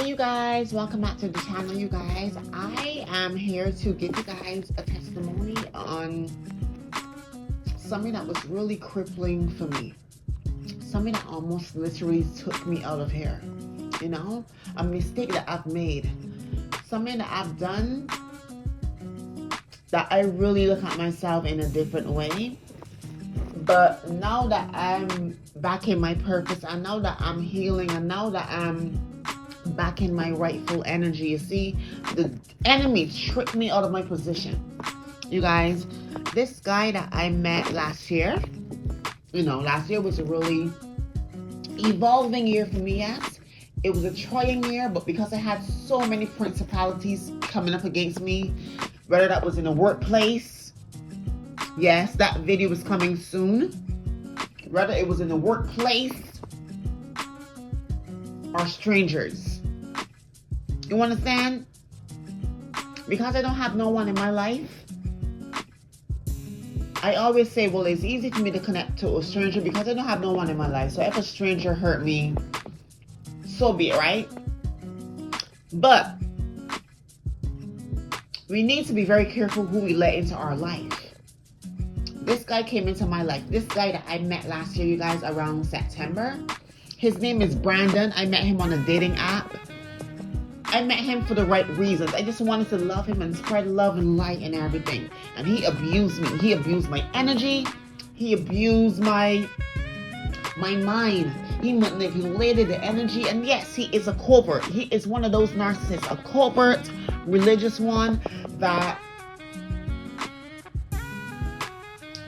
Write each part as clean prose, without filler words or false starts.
Hey you guys, welcome back to the channel. You guys, I am here to give you guys a testimony on something that was really crippling for me, something that almost literally took me out of here. You know, a mistake that I've made, something that I've done that I really look at myself in a different way. But now that I'm back in my purpose, and now that I'm healing, and now that I'm back in my rightful energy, you see, the enemy tricked me out of my position. You guys, this guy that I met last year, last year was a really evolving year for me. Yes, it was a trying year, but because I had so many principalities coming up against me, whether that was in the workplace, yes, that video is coming soon, whether it was in the workplace or strangers. You understand? Because I don't have no one in my life, I always say, well, it's easy for me to connect to a stranger because I don't have no one in my life. So if a stranger hurt me, so be it, right? But we need to be very careful who we let into our life. This guy came into my life. This guy that I met last year, you guys, around September. His name is Brandon. I met him on a dating app. I met him for the right reasons. I just wanted to love him and spread love and light and everything. And he abused me. He abused my energy. He abused my mind. He manipulated the energy. And yes, he is a covert. He is one of those narcissists, a covert, religious one that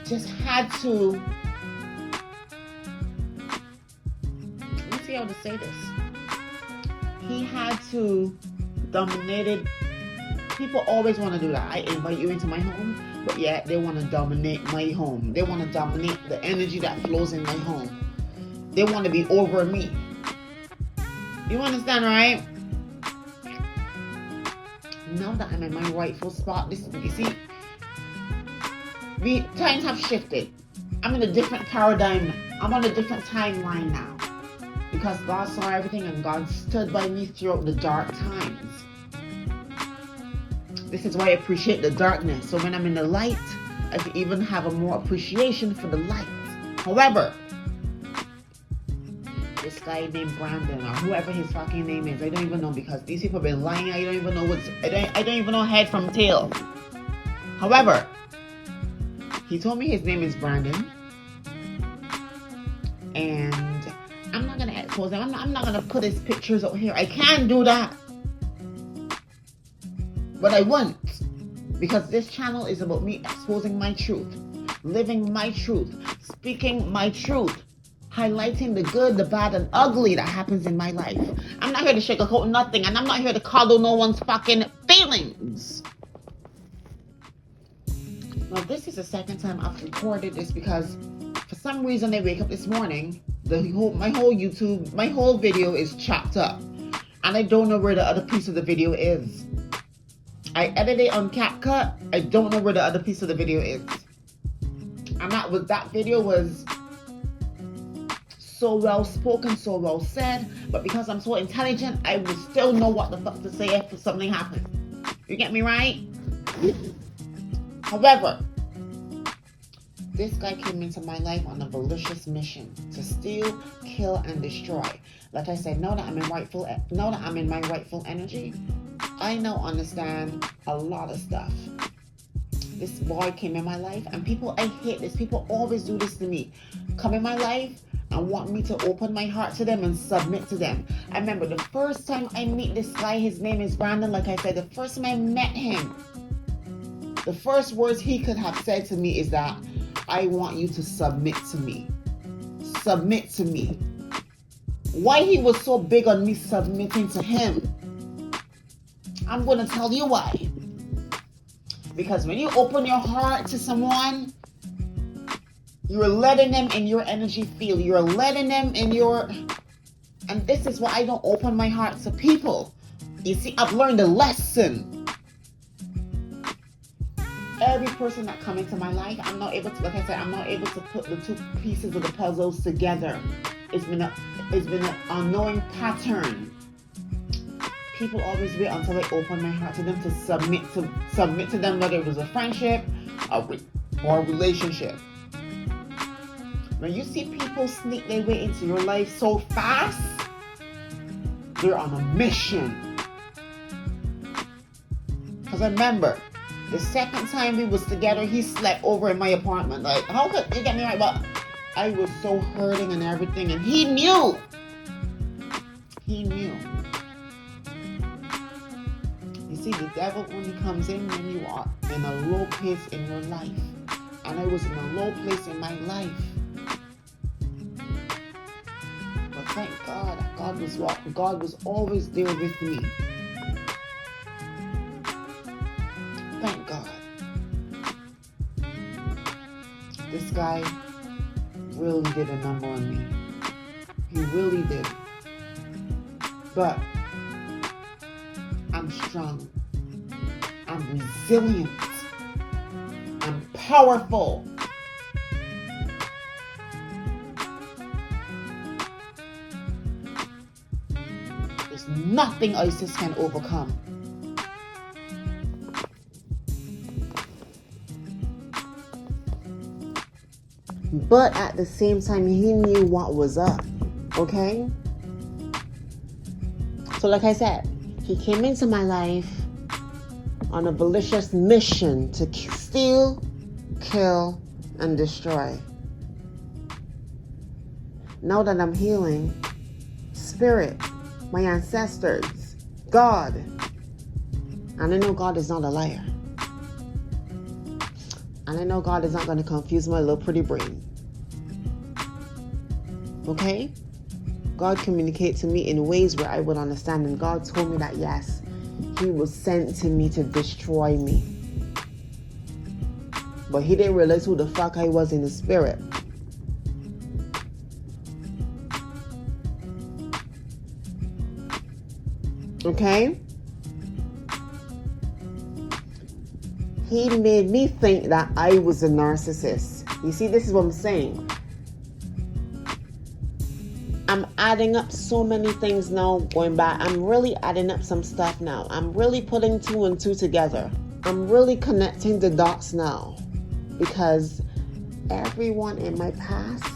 just had to, let me see how to say this. He had to dominate it. People always want to do that. I invite you into my home, but yet they want to dominate my home. They want to dominate the energy that flows in my home. They want to be over me. You understand, right? Now that I'm in my rightful spot, you see, times have shifted. I'm in a different paradigm. I'm on a different timeline now. Because God saw everything and God stood by me throughout the dark times. This is why I appreciate the darkness. So when I'm in the light, I can even have a more appreciation for the light. However, this guy named Brandon, or whoever his fucking name is, I don't even know, because these people have been lying. I don't even know I don't even know head from tail. However, he told me his name is Brandon. And I'm not going to expose him. I'm not going to put his pictures out here. I can't do that. But I won't. Because this channel is about me exposing my truth. Living my truth. Speaking my truth. Highlighting the good, the bad, and ugly that happens in my life. I'm not here to sugarcoat nothing. And I'm not here to coddle no one's fucking feelings. Now, this is the second time I've recorded this because for some reason I wake up this morning, my whole video is chopped up, and I don't know where the other piece of the video is. I edited it on CapCut. I don't know where the other piece of the video is. That video was so well spoken, so well said, but because I'm so intelligent, I would still know what the fuck to say if something happens. You get me right? However, this guy came into my life on a malicious mission to steal, kill, and destroy. Like I said, now that I'm in my rightful energy, I now understand a lot of stuff. This boy came in my life, and I hate this. People always do this to me. Come in my life and want me to open my heart to them and submit to them. I remember the first time I meet this guy, his name is Brandon. Like I said, the first time I met him, the first words he could have said to me is that, I want you to submit to me. Submit to me. Why he was so big on me submitting to him, I'm going to tell you why. Because when you open your heart to someone, you're letting them in your energy field. You're letting them in your... And this is why I don't open my heart to people. You see, I've learned a lesson. Every person that come into my life, I'm not able to, like I said, I'm not able to put the two pieces of the puzzles together. It's been an unknowing pattern. people always wait until I open my heart to them to submit to them, whether it was a friendship or a relationship. When you see people sneak their way into your life so fast, they're on a mission. Because remember, the second time we was together, he slept over in my apartment. Like, how could you get me right? But I was so hurting and everything, and he knew. He knew. You see, the devil only comes in when you are in a low place in your life. And I was in a low place in my life. But thank God, God was always there with me. Thank God. This guy really did a number on me. He really did. But I'm strong. I'm resilient. I'm powerful. There's nothing ISIS can overcome. But at the same time, he knew what was up. Okay? So like I said, he came into my life on a malicious mission to steal, kill, and destroy. Now that I'm healing, Spirit, my ancestors, God, and I know God is not a liar. And I know God is not going to confuse my little pretty brain. Okay? God communicates to me in ways where I would understand. And God told me that, yes, he was sent to me to destroy me. But he didn't realize who the fuck I was in the spirit. Okay? He made me think that I was a narcissist. You see, this is what I'm saying. I'm adding up so many things now, going back. I'm really adding up some stuff now. I'm really putting 2 and 2 together. I'm really connecting the dots now. Because everyone in my past,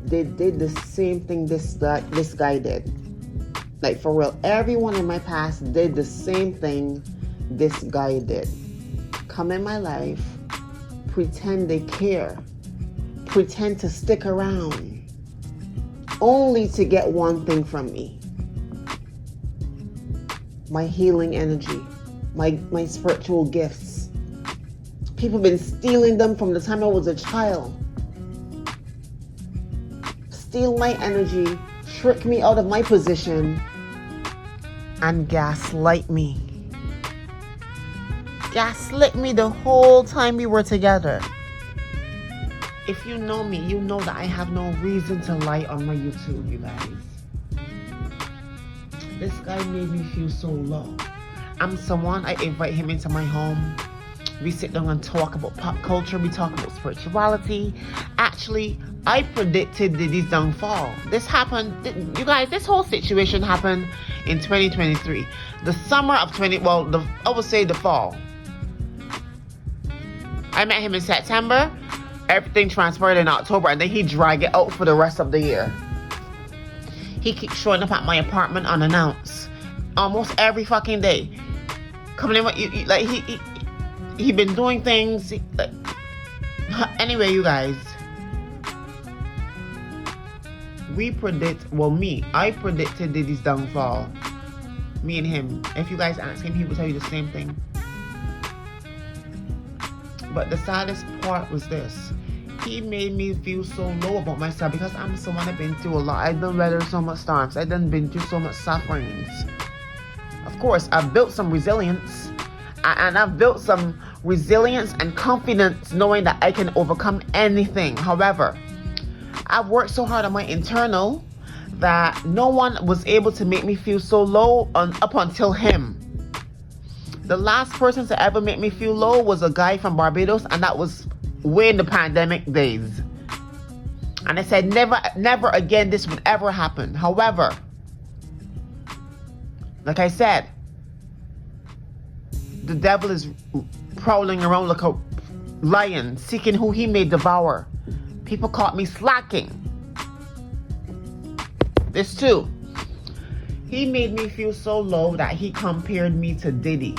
they did the same thing this guy did. Like, for real. Everyone in my past did the same thing this guy did. Come in my life, pretend they care, pretend to stick around, only to get one thing from me: my healing energy, my spiritual gifts. People have been stealing them from the time I was a child. Steal my energy, trick me out of my position, and gaslight me. Gaslit me the whole time we were together. If you know me, you know that I have no reason to lie on my YouTube, you guys. This guy made me feel so low. I'm someone, I invite him into my home. We sit down and talk about pop culture. We talk about spirituality. Actually, I predicted Diddy's downfall. This happened, you guys, this whole situation happened in 2023. The summer of I would say the fall. I met him in September. Everything transpired in October, and then he dragged it out for the rest of the year. He keeps showing up at my apartment unannounced, almost every fucking day. Coming in with like he been doing things. Anyway, you guys, I predicted Diddy's downfall. Me and him. If you guys ask him, he will tell you the same thing. But the saddest part was this. He made me feel so low about myself because I'm someone I've been through a lot. I've done weathered so much storms. I've been through so much sufferings. Of course, I've built some resilience. And I've built some resilience and confidence knowing that I can overcome anything. However, I've worked so hard on my internal that no one was able to make me feel so low up until him. The last person to ever make me feel low was a guy from Barbados, and that was way in the pandemic days. And I said, never again this would ever happen. However, like I said, The devil is prowling around like a lion, seeking who he may devour. People caught me slacking. This too. He made me feel so low that he compared me to Diddy.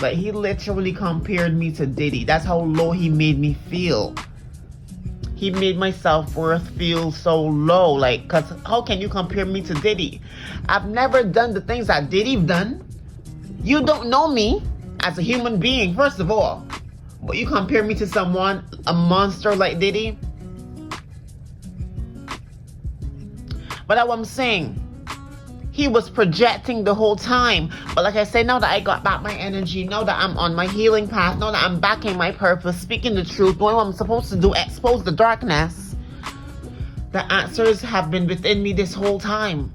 Like, he literally compared me to Diddy. That's how low he made me feel. He made my self-worth feel so low. Like, because how can you compare me to Diddy? I've never done the things that Diddy's done. You don't know me as a human being, first of all. But you compare me to someone, a monster like Diddy. But that's what I'm saying. He was projecting the whole time. But like I said, now that I got back my energy, now that I'm on my healing path, now that I'm back in my purpose, speaking the truth, doing what I'm supposed to do, expose the darkness, the answers have been within me this whole time.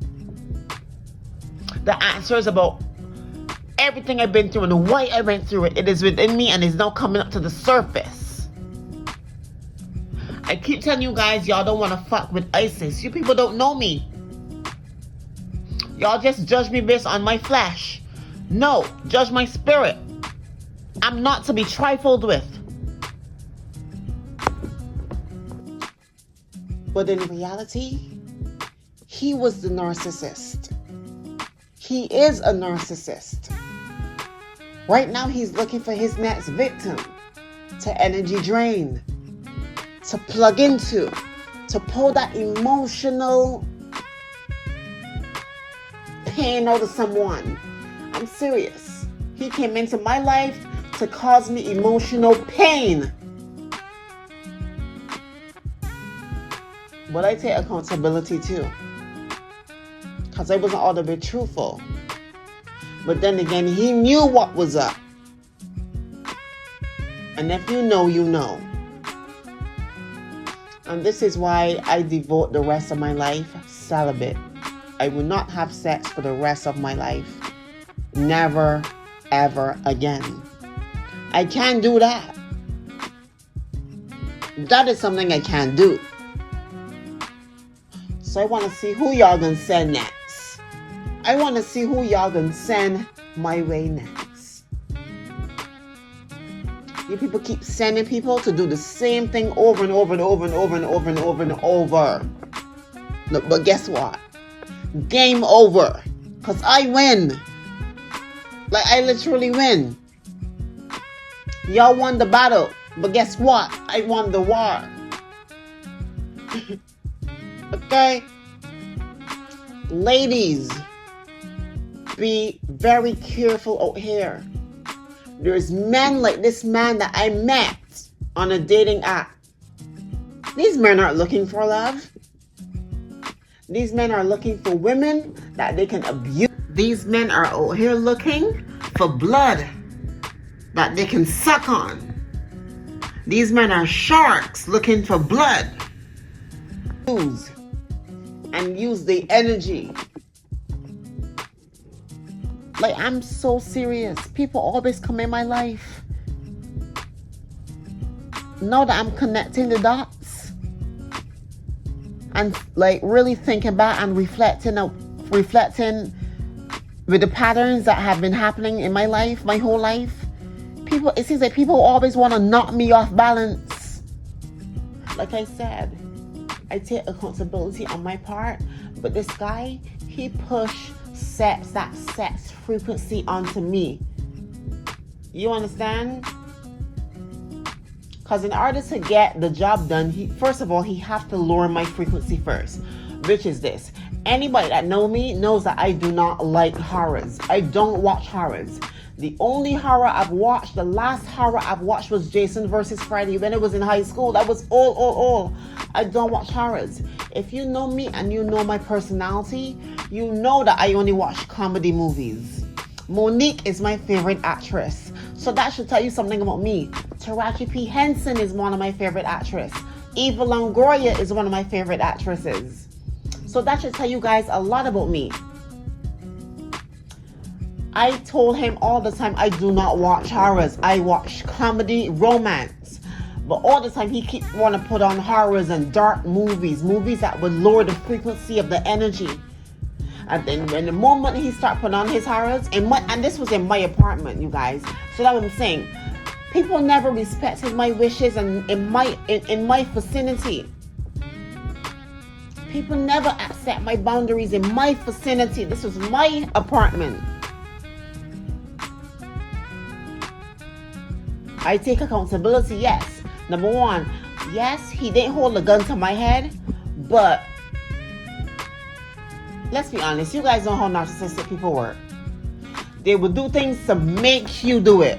The answers about everything I've been through and why I went through it, it is within me and is now coming up to the surface. I keep telling you guys, y'all don't want to fuck with ISIS. You people don't know me. Y'all just judge me based on my flesh. No, judge my spirit. I'm not to be trifled with. But in reality, he was the narcissist. He is a narcissist. Right now, he's looking for his next victim to energy drain, to plug into, to pull that emotional pain out of someone. I'm serious. He came into my life to cause me emotional pain. But I take accountability too, because I wasn't all the way truthful. But then again, he knew what was up. And if you know, you know. And this is why I devote the rest of my life celibate. I will not have sex for the rest of my life. Never, ever again. I can't do that. That is something I can't do. So I want to see who y'all gonna send next. I want to see who y'all gonna send my way next. You people keep sending people to do the same thing over and over and over and over and over and over and over. Look, but guess what? Game over. Because I win. Like, I literally win. Y'all won the battle. But guess what? I won the war. Okay? Ladies, be very careful out here. There's men like this man that I met on a dating app. These men aren't looking for love. These men are looking for women that they can abuse. These men are out here looking for blood that they can suck on. These men are sharks looking for blood. Use the energy. Like, I'm so serious. People always come in my life. Now that I'm connecting the dots and like really thinking back and reflecting with the patterns that have been happening in my life, my whole life, it seems like people always want to knock me off balance. Like I said, I take accountability on my part, but this guy, he pushed that sex frequency onto me. You understand? Because in order to get the job done, first of all, he have to lower my frequency first, which is this. Anybody that know me knows that I do not like horrors. I don't watch horrors. The only horror I've watched, the last horror I've watched was Jason versus Freddy when it was in high school. That was all. I don't watch horrors. If you know me and you know my personality, you know that I only watch comedy movies. Monique is my favorite actress. So that should tell you something about me. Taraji P. Henson is one of my favorite actresses. Eva Longoria is one of my favorite actresses. So that should tell you guys a lot about me. I told him all the time I do not watch horrors. I watch comedy, romance. But all the time he keep want to put on horrors and dark movies that would lower the frequency of the energy. And then when the moment he start putting on his horrors, and this was in my apartment, you guys. So that's what I'm saying. People never respected my wishes and in my vicinity. People never accept my boundaries in my vicinity. This was my apartment. I take accountability, yes. Number one, yes, he didn't hold a gun to my head, but let's be honest, you guys know how narcissistic people work. They will do things to make you do it.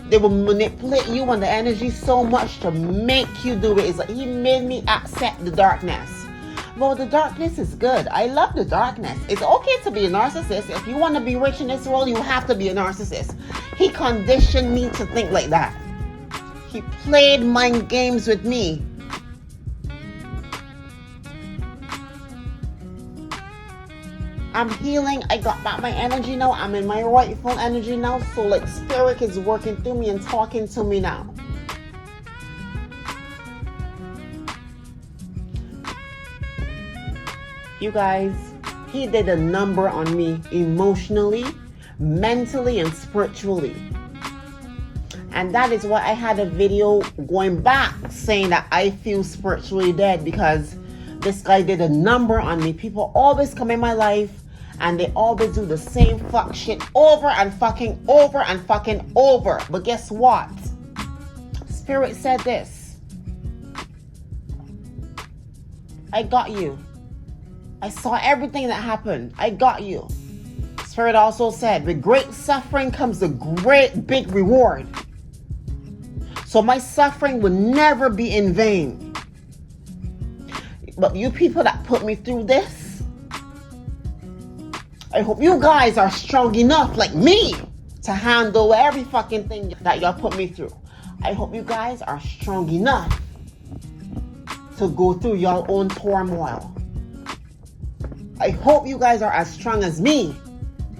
They will manipulate you and the energy so much to make you do it. It's like he made me accept the darkness. Well, the darkness is good. I love the darkness. It's okay to be a narcissist. If you want to be rich in this world, you have to be a narcissist. He conditioned me to think like that. He played mind games with me. I'm healing. I got back my energy now. I'm in my rightful energy now. So like spirit is working through me and talking to me now. You guys, he did a number on me emotionally, mentally, and spiritually. And that is why I had a video going back saying that I feel spiritually dead, because this guy did a number on me. People always come in my life and they always do the same fuck shit over and fucking over and fucking over. But guess what? Spirit said this. I got you. I saw everything that happened. I got you. Spirit also said, with great suffering comes a great big reward. So my suffering will never be in vain. But you people that put me through this, I hope you guys are strong enough like me to handle every fucking thing that y'all put me through. I hope you guys are strong enough to go through your own turmoil. I hope you guys are as strong as me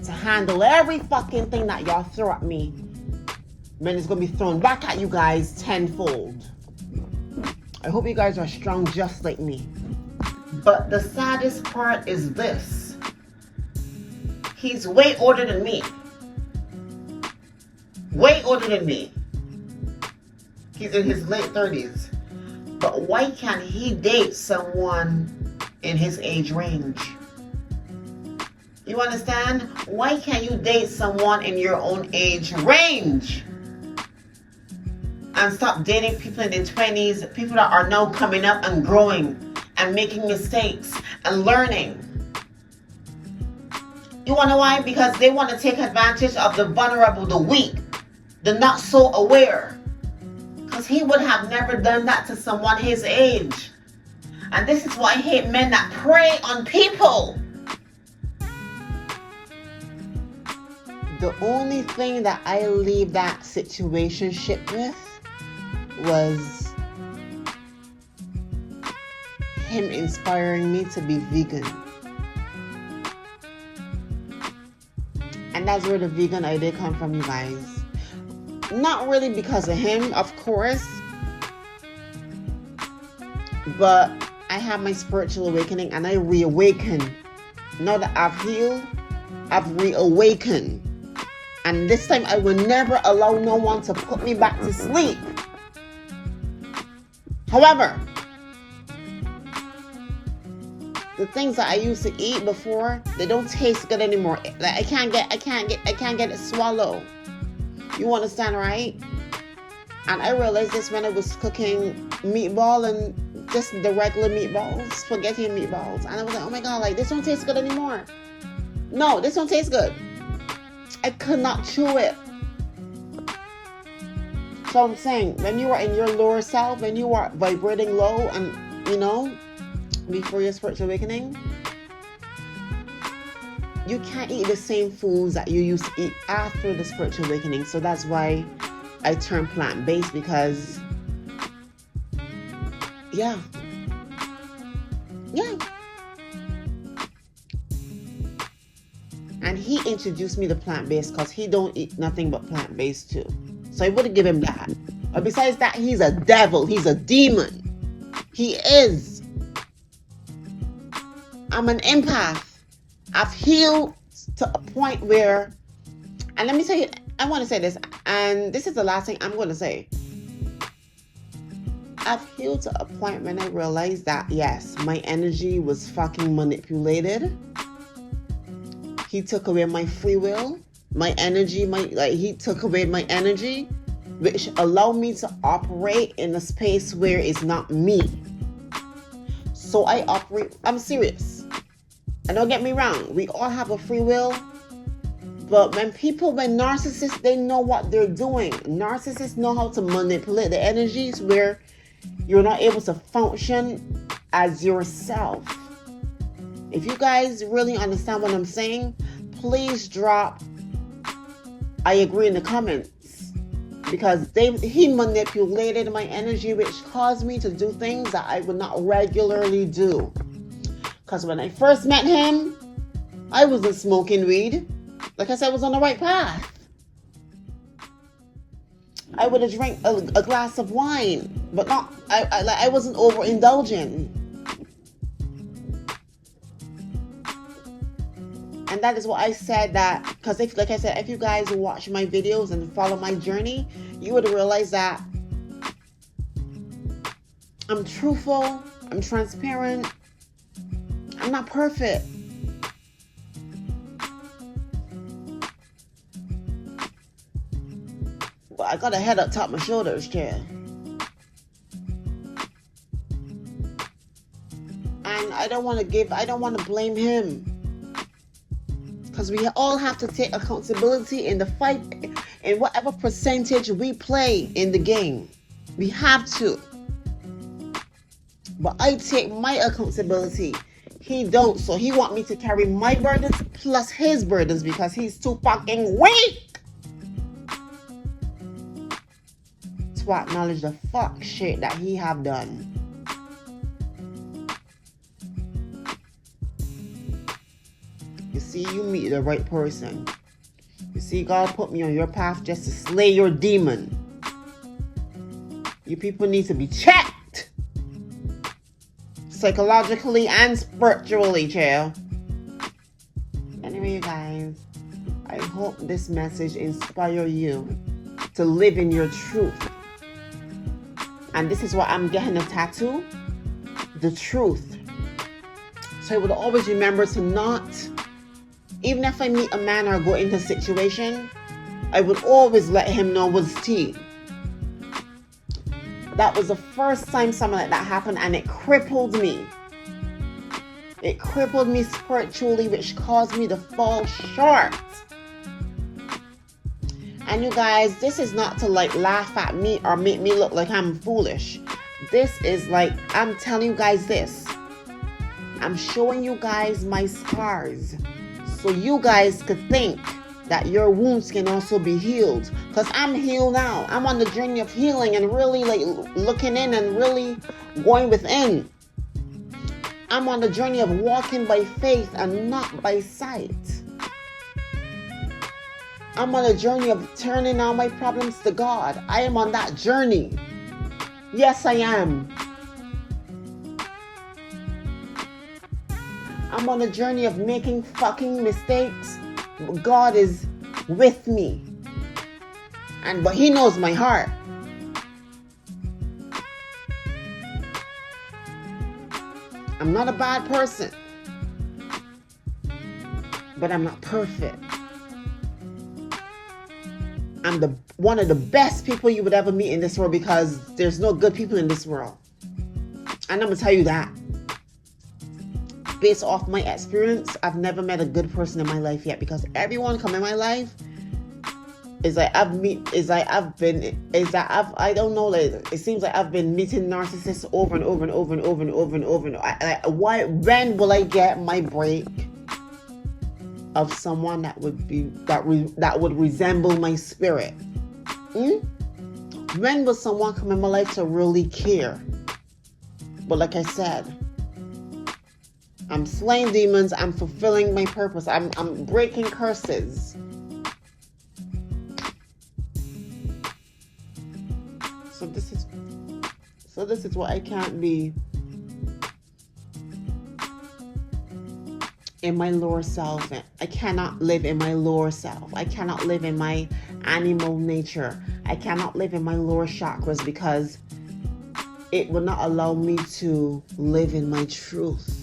to handle every fucking thing that y'all throw at me. Then it's going to be thrown back at you guys tenfold. I hope you guys are strong just like me. But the saddest part is this. He's way older than me. Way older than me. He's in his late 30s. But why can't he date someone in his age range? You understand? Why can't you date someone in your own age range? And stop dating people in their 20s, people that are now coming up and growing and making mistakes and learning. You want to know why? Because they want to take advantage of the vulnerable, the weak, the not so aware. Because he would have never done that to someone his age. And this is why I hate men that prey on people. The only thing that I leave that situationship with was him inspiring me to be vegan. And that's where the vegan idea come from, you guys. Not really because of him, of course, but I had my spiritual awakening and I reawakened. Now that I've healed, I've reawakened. And this time I will never allow no one to put me back to sleep. However, the things that I used to eat before, they don't taste good anymore. Like I can't get it swallowed. You understand, right? And I realized this when I was cooking meatball and just the regular meatballs, spaghetti and meatballs. And I was like, oh my God, like this don't taste good anymore. No, this don't taste good. I could not chew it. So I'm saying, when you are in your lower self, when you are vibrating low and, you know, before your spiritual awakening, you can't eat the same foods that you used to eat after the spiritual awakening. So that's why I turned plant-based, because yeah. And he introduced me to plant-based because he don't eat nothing but plant-based too. So I would give him that. But besides that, he's a devil. He's a demon. He is. I'm an empath. I've healed to a point where, and let me tell you, I want to say this, and this is the last thing I'm going to say. I've healed to a point when I realized that, yes, my energy was fucking manipulated. He took away my free will, my energy, he took away my energy, which allowed me to operate in a space where it's not me. So I operate, I'm serious. And don't get me wrong, we all have a free will. But when narcissists, they know what they're doing. Narcissists know how to manipulate the energies where you're not able to function as yourself. If you guys really understand what I'm saying, please drop I agree in the comments. Because he manipulated my energy, which caused me to do things that I would not regularly do. Because when I first met him, I wasn't smoking weed. Like I said, I was on the right path. I would have drank a glass of wine, but not. I wasn't overindulging. And that is what I said, that because like I said, if you guys watch my videos and follow my journey, you would realize that I'm truthful, I'm transparent, I'm not perfect. But I got a head up top of my shoulders, chair. And I don't want to blame him. Because we all have to take accountability in the fight, in whatever percentage we play in the game. We have to. But I take my accountability. He don't. So he want me to carry my burdens plus his burdens because he's too fucking weak to acknowledge the fuck shit that he have done. You see, you meet the right person. You see, God put me on your path just to slay your demon. You people need to be checked. Psychologically and spiritually, child. Anyway, you guys, I hope this message inspires you to live in your truth. And this is why I'm getting a tattoo. The truth. So I would always remember to not, even if I meet a man or go into a situation, I would always let him know what's tea. That was the first time something like that happened, and it crippled me. It crippled me spiritually, which caused me to fall short. And you guys, this is not to like laugh at me or make me look like I'm foolish. This is like, I'm telling you guys this. I'm showing you guys my scars, so you guys could think that your wounds can also be healed. Because I'm healed now. I'm on the journey of healing and really like looking in and really going within. I'm on the journey of walking by faith and not by sight. I'm on a journey of turning all my problems to God. I am on that journey. Yes, I am. I'm on a journey of making fucking mistakes. God is with me. But he knows my heart. I'm not a bad person. But I'm not perfect. I'm one of the best people you would ever meet in this world, because there's no good people in this world. And I'm going to tell you that. Based off my experience, I've never met a good person in my life yet, because everyone come in my life it seems like I've been meeting narcissists over and over and over and over and over and over. When will I get my break of someone that would resemble my spirit? When will someone come in my life to really care? But like I said, I'm slaying demons. I'm fulfilling my purpose. I'm breaking curses. So this is why I can't be in my lower self. I cannot live in my lower self. I cannot live in my animal nature. I cannot live in my lower chakras because it will not allow me to live in my truth.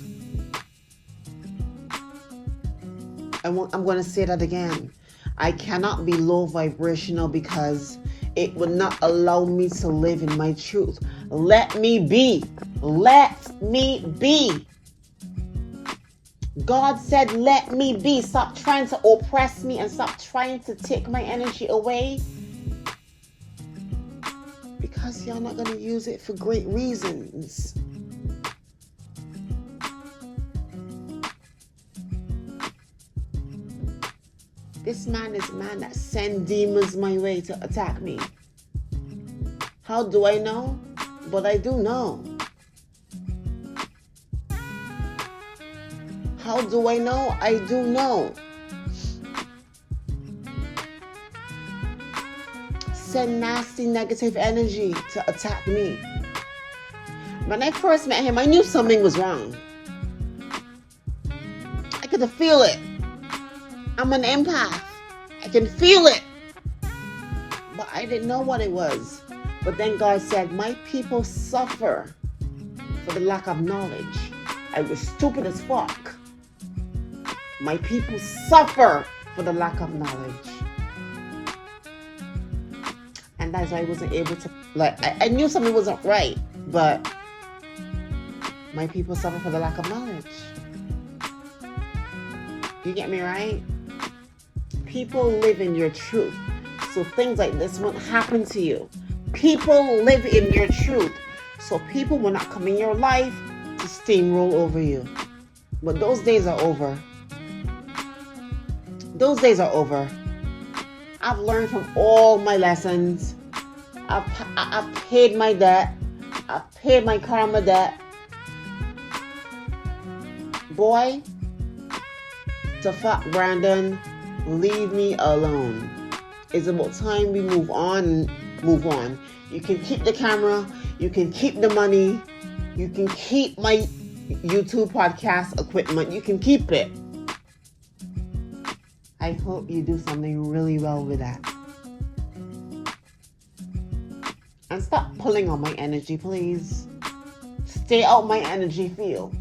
I'm going to say that again. I cannot be low vibrational because it will not allow me to live in my truth. Let me be. Let me be. God said, let me be. Stop trying to oppress me and stop trying to take my energy away. Because you're not going to use it for great reasons. This man is a man that sends demons my way to attack me. How do I know? But I do know. How do I know? I do know. Send nasty negative energy to attack me. When I first met him, I knew something was wrong. I could feel it. I'm an empath. I can feel it. But I didn't know what it was. But then God said, my people suffer for the lack of knowledge. I was stupid as fuck. My people suffer for the lack of knowledge. And as I wasn't able to, I knew something wasn't right, but my people suffer for the lack of knowledge. You get me right? People live in your truth. So things like this won't happen to you. People live in your truth. So people will not come in your life to steamroll over you. But those days are over. Those days are over. I've learned from all my lessons. I've paid my debt. I've paid my karma debt. Boy, to fuck Brandon, leave me alone. It's about time we move on. Move on. You can keep the camera. You can keep the money. You can keep my YouTube podcast equipment. You can keep it. I hope you do something really well with that. And stop pulling on my energy, please. Stay out my energy field.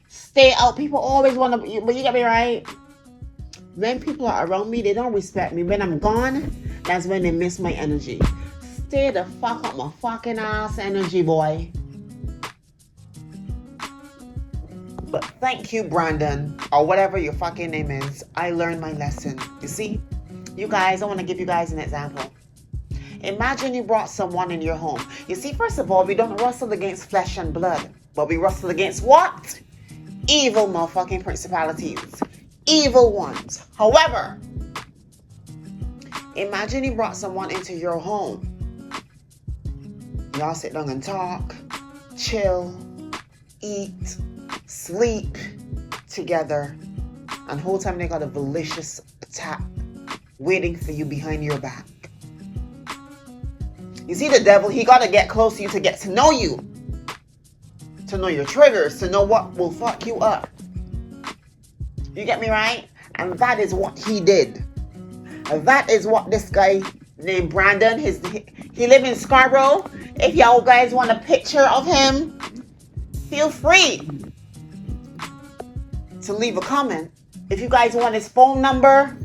Stay out. People always want to, but you get me right? When people are around me, they don't respect me. When I'm gone, that's when they miss my energy. Stay the fuck up my fucking ass energy, boy. But thank you, Brandon, or whatever your fucking name is. I learned my lesson. You see? You guys, I want to give you guys an example. Imagine you brought someone in your home. You see, first of all, we don't wrestle against flesh and blood. But we wrestle against what? Evil motherfucking principalities. Evil ones. However, imagine you brought someone into your home. Y'all sit down and talk, chill, eat, sleep together, and whole time they got a malicious attack waiting for you behind your back. You see, the devil, he got to get close to you to get to know you, to know your triggers, to know what will fuck you up. You get me right? And that is what he did. That is what this guy named Brandon, he live in Scarborough. If y'all guys want a picture of him, feel free to leave a comment. If you guys want his phone number,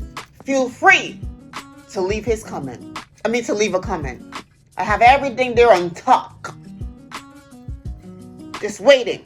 feel free to leave his comment. To leave a comment. I have everything there on top. Just waiting.